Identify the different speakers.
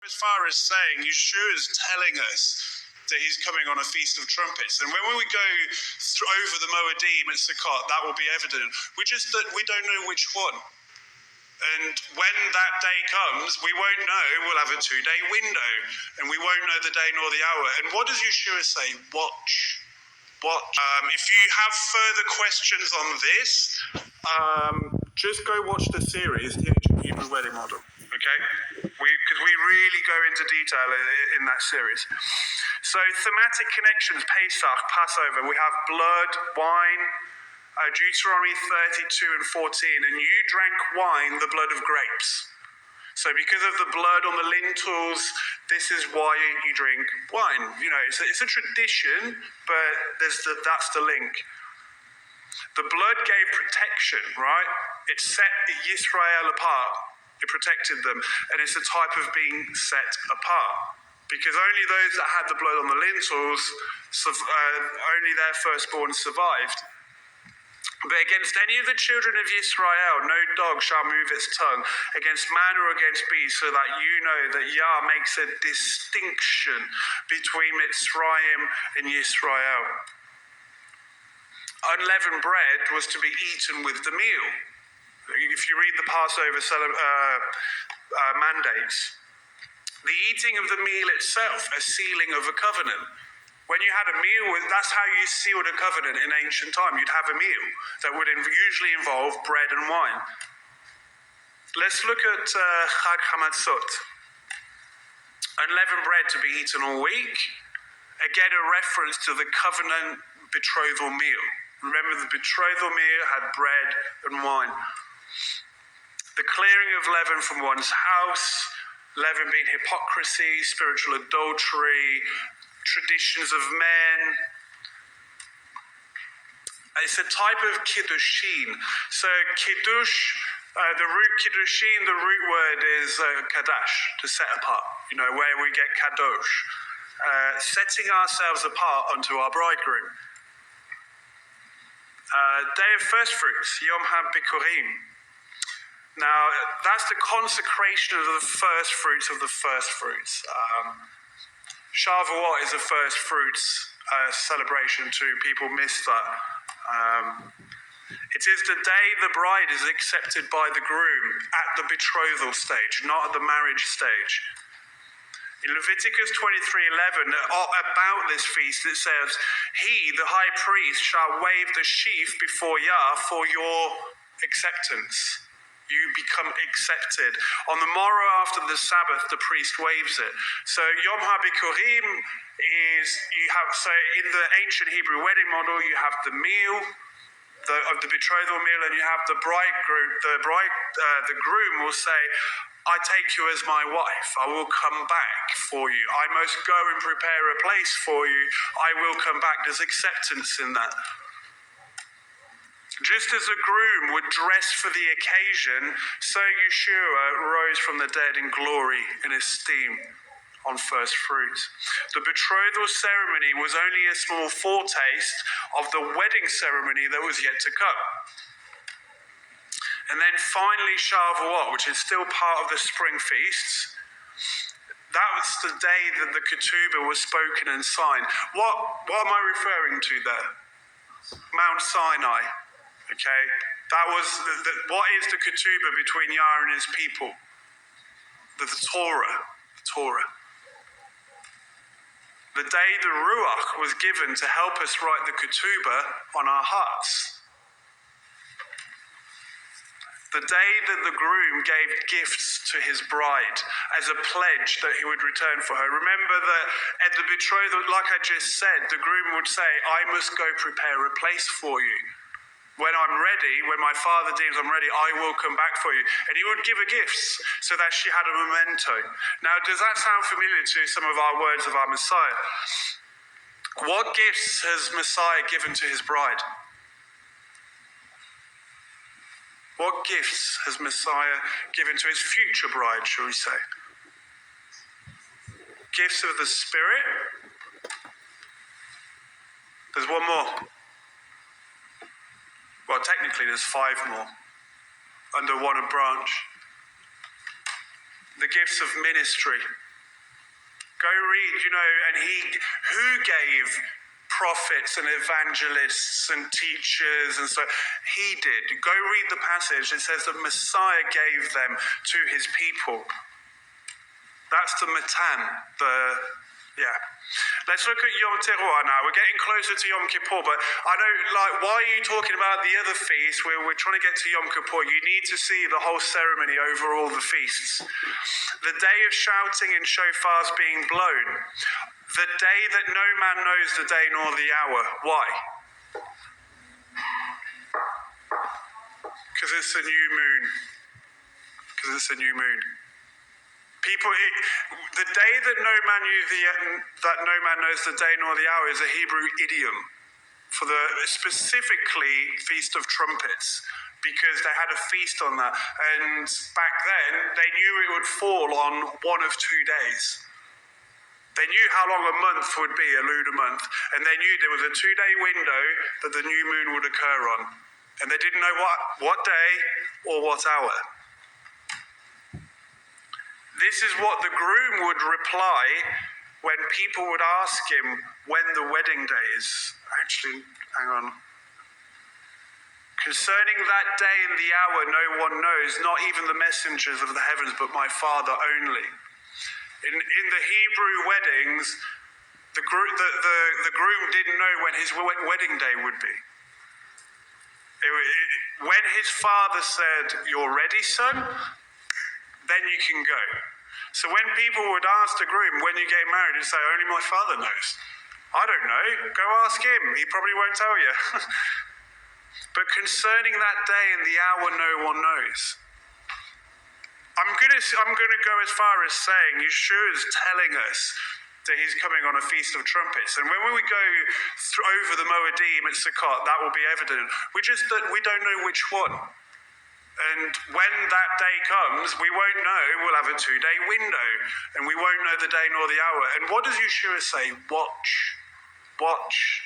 Speaker 1: As far as saying, Yeshua is telling us that he's coming on a Feast of Trumpets. And when we go over the Moedim at Sukkot, that will be evident. We don't know which one. And when that day comes, we won't know. We'll have a 2-day window, and we won't know the day nor the hour. And what does Yeshua say? Watch. If you have further questions on this, just go watch the series, The Ancient Hebrew Wedding Model. Okay? Because we really go into detail in that series. So, thematic connections, Pesach, Passover. We have blood, wine, Deuteronomy 32 and 14. And you drank wine, the blood of grapes. So because of the blood on the lintels, this is why you drink wine. You know, it's a tradition, but that's the link. The blood gave protection, right? It set Yisrael apart. It protected them. And it's a type of being set apart. Because only those that had the blood on the lintels, only their firstborn survived. But against any of the children of Yisrael, no dog shall move its tongue, against man or against beast, so that you know that Yah makes a distinction between Mitzrayim and Yisrael. Unleavened bread was to be eaten with the meal. If you read the Passover mandates, the eating of the meal itself, a sealing of a covenant. When you had a meal, that's how you sealed a covenant in ancient time. You'd have a meal that would usually involve bread and wine. Let's look at Chag Hamatzot. Unleavened bread to be eaten all week. Again, a reference to the covenant betrothal meal. Remember, the betrothal meal had bread and wine. The clearing of leaven from one's house, leaven being hypocrisy, spiritual adultery, traditions of men. It's a type of kiddushin. So kiddush, the root kiddushin, the root word is kadash, to set apart. You know, where we get kadosh. Setting ourselves apart unto our bridegroom. Day of first fruits, Yom HaBikurim. Now, that's the consecration of the first fruits of the first fruits. Shavuot is a first fruits celebration too. People miss that. It is the day the bride is accepted by the groom at the betrothal stage, not at the marriage stage. In Leviticus 23:11, about this feast, it says, "He, the high priest, shall wave the sheaf before Yah for your acceptance." You become accepted. On the morrow after the Sabbath, the priest waves it. So Yom HaBikurim is, in the ancient Hebrew wedding model, you have the meal, of the betrothal meal, and you have the bridegroom. The groom will say, "I take you as my wife. I will come back for you. I must go and prepare a place for you. I will come back." There's acceptance in that. Just as a groom would dress for the occasion, so Yeshua rose from the dead in glory and esteem on first fruits. The betrothal ceremony was only a small foretaste of the wedding ceremony that was yet to come. And then finally Shavuot, which is still part of the spring feasts. That was the day that the ketubah was spoken and signed. What am I referring to there? Mount Sinai. Okay, that was what is the ketubah between Yah and his people? The Torah. The day the Ruach was given to help us write the ketubah on our hearts. The day that the groom gave gifts to his bride as a pledge that he would return for her. Remember that at the betrothal, like I just said, the groom would say, "I must go prepare a place for you. When I'm ready, when my father deems I'm ready, I will come back for you." And he would give her gifts so that she had a memento. Now, does that sound familiar to some of our words of our Messiah? What gifts has Messiah given to his bride? What gifts has Messiah given to his future bride, shall we say? Gifts of the Spirit. There's one more. Well, technically there's 5 more under one branch. The gifts of ministry. Go read, and who gave prophets and evangelists and teachers and so he did. Go read the passage. It says that Messiah gave them to his people. That's the Matan, Let's look at Yom Teruah now. We're getting closer to Yom Kippur, but I know, why are you talking about the other feasts? We're trying to get to Yom Kippur. You need to see the whole ceremony over all the feasts. The day of shouting and shofars being blown. The day that no man knows the day nor the hour. Why? Because it's a new moon. The day that no man knows the day nor the hour is a Hebrew idiom for the specifically Feast of Trumpets, because they had a feast on that, and back then they knew it would fall on one of 2 days. They knew how long a month would be, a lunar month, and they knew there was a 2-day window that the new moon would occur on, and they didn't know what day or what hour. This is what the groom would reply when people would ask him when the wedding day is. Actually, hang on. Concerning that day and the hour no one knows, not even the messengers of the heavens, but my Father only. In the Hebrew weddings, the groom didn't know when his wedding day would be. When his father said, "You're ready, son?" then you can go. So when people would ask the groom, "When you get married?" he'd say, "Only my father knows." I don't know. Go ask him. He probably won't tell you. But concerning that day and the hour, no one knows. I'm gonna go as far as saying Yeshua is telling us that he's coming on a Feast of Trumpets. And when we go over the Moedim at Sukkot, that will be evident. We don't know which one. And when that day comes, we won't know. We'll have a 2-day window, and we won't know the day nor the hour. And what does Yeshua say? Watch.